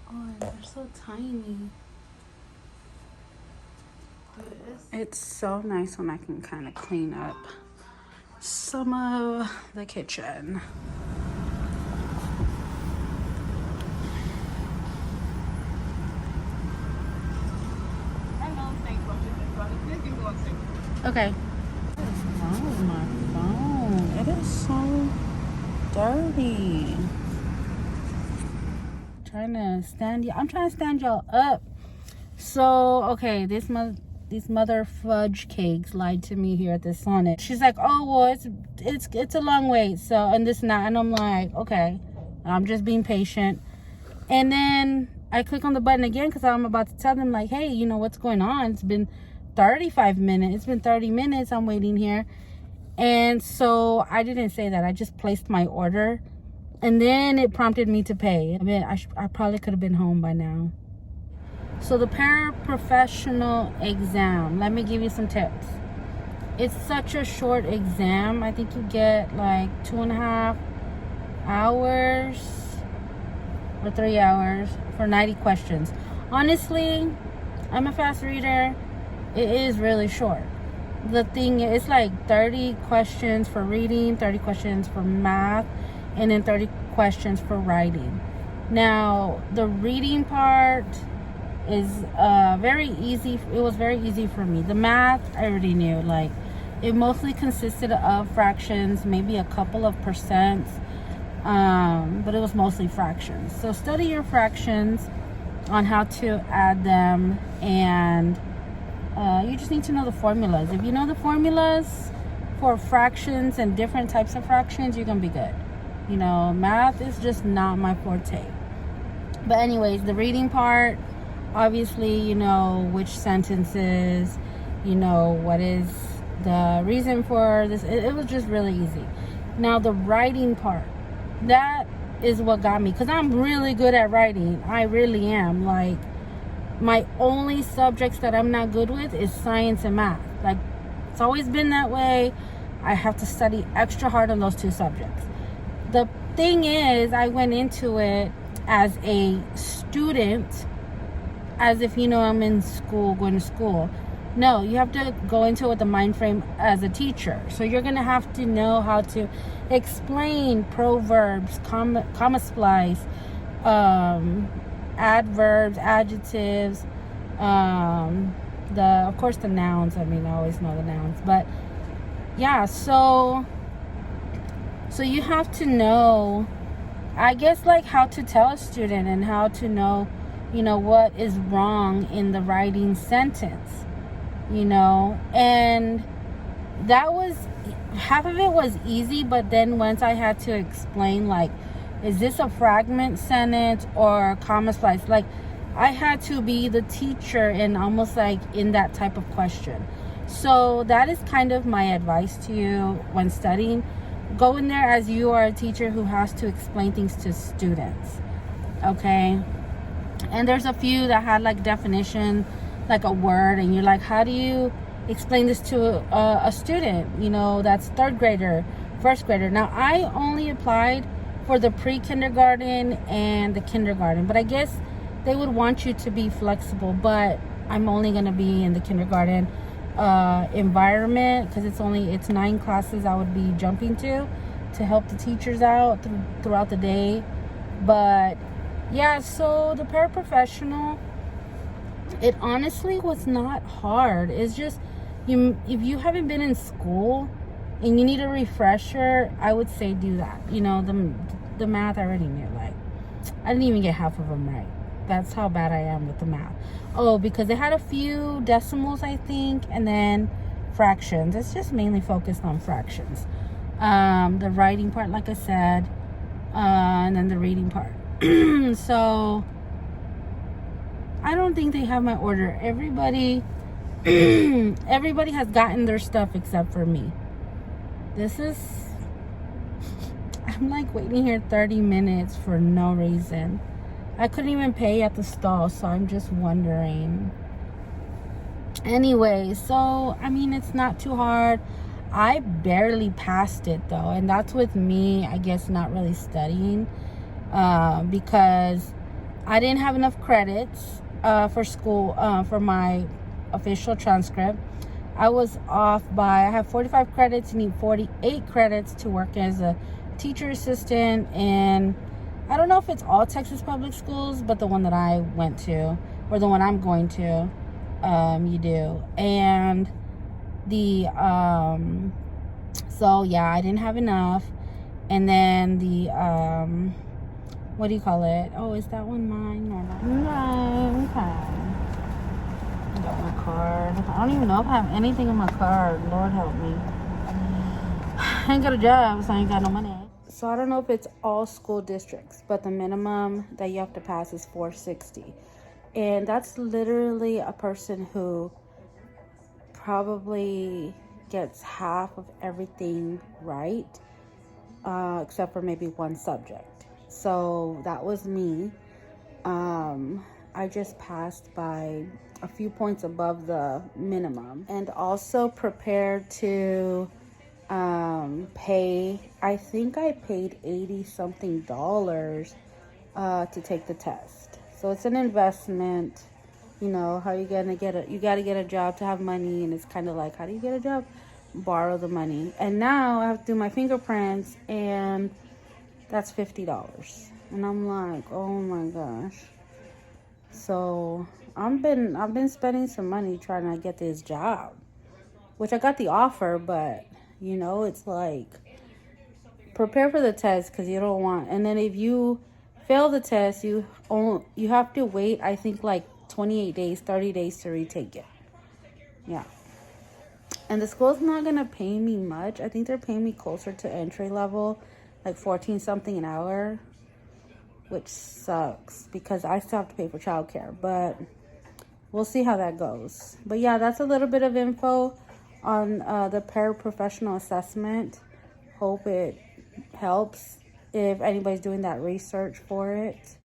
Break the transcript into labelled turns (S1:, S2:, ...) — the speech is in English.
S1: Oh, they're so tiny. It's so nice when I can kind of clean up some of the kitchen. Okay. What is wrong with my phone? It is so dirty. I'm trying to stand y'all up. So, okay, these mother fudge cakes lied to me here at the Sonic. She's like, oh, well, it's a long wait. So, and this and that. And I'm like, okay, I'm just being patient. And then I click on the button again because I'm about to tell them, like, hey, you know, what's going on? It's been 35 minutes. It's been 30 minutes. I'm waiting here. And so I didn't say that. I just placed my order. And then it prompted me to pay. I mean, I probably could have been home by now. So the Paraprofessional exam, let me give you some tips. It's such a short exam. I think you get like 2.5 hours or 3 hours for 90 questions. Honestly, I'm a fast reader. It is really short. The thing is, it's like 30 questions for reading, 30 questions for math, and then 30 questions for writing. Now, the reading part is very easy. It was very easy for me. The math, I already knew. Like, it mostly consisted of fractions, maybe a couple of percents, but it was mostly fractions. So study your fractions on how to add them, and you just need to know the formulas. If you know the formulas for fractions and different types of fractions, you're gonna be good. You know, math is just not my forte. But anyways, the reading part, obviously, you know which sentences, you know what is the reason for this. It was just really easy. Now the writing part, that is what got me, because I'm really good at writing. I really am. Like, my only subjects that I'm not good with is science and math. Like, it's always been that way. I have to study extra hard on those two subjects. The thing is, I went into it as a student, as if, you know, I'm in school, going to school. No, you have to go into it with the mind frame as a teacher. So you're going to have to know how to explain proverbs, comma splice, adverbs, adjectives, of course the nouns. I mean, I always know the nouns. But yeah, so you have to know, I guess, like, how to tell a student and how to know, you know, what is wrong in the writing sentence, you know. And that was, half of it was easy, but then once I had to explain, like, is this a fragment sentence or comma splice? Like, I had to be the teacher and almost like in that type of question. So that is kind of my advice to you when studying. Go in there as you are a teacher who has to explain things to students, okay? And there's a few that had like definition, like a word, and you're like, how do you explain this to a student, you know, that's third grader, first grader? Now, I only applied for the pre-kindergarten and the kindergarten, but I guess they would want you to be flexible. But I'm only going to be in the kindergarten environment, because it's 9 classes I would be jumping to help the teachers out throughout the day. But yeah, so the Paraprofessional, it honestly was not hard. It's just, if you haven't been in school and you need a refresher, I would say do that. You know, the math I already knew. Like, I didn't even get half of them right. That's how bad I am with the math. Oh, because they had a few decimals, I think, and then fractions. It's just mainly focused on fractions. The writing part, like I said, and then the reading part. So I don't think they have my order. Everybody has gotten their stuff except for me. I'm like waiting here 30 minutes for no reason. I couldn't even pay at the stall, so I'm just wondering. Anyway, so, I mean, it's not too hard. I barely passed it, though, and that's with me, I guess, not really studying. because I didn't have enough credits for school, for my official transcript. I was off by, I have 45 credits, need 48 credits to work as a teacher assistant. And I don't know if it's all Texas public schools, but the one that I went to, or the one I'm going to, you do. And so yeah, I didn't have enough. And then what do you call it? Oh, is that one mine or not? No, okay. I got my card. I don't even know if I have anything in my card. Lord help me. I ain't got a job, so I ain't got no money. So I don't know if it's all school districts, but the minimum that you have to pass is 460. And that's literally a person who probably gets half of everything right, except for maybe one subject. So that was me. I just passed by a few points above the minimum, and also prepared to pay, I think I paid $80 something to take the test. So it's an investment. You know, how you gonna you gotta get a job to have money, and it's kind of like, how do you get a job? Borrow the money. And now I have to do my fingerprints, and that's $50. And I'm like, oh my gosh. So I've been spending some money trying to get this job, which I got the offer, but you know, it's like, prepare for the test, because you don't want, and then if you fail the test, you have to wait, I think, like 28 days, 30 days to retake it. Yeah. And the school's not gonna pay me much. I think they're paying me closer to entry level, like 14 something an hour, which sucks because I still have to pay for childcare, but we'll see how that goes. But yeah, that's a little bit of info on the paraprofessional assessment. Hope it helps if anybody's doing that research for it.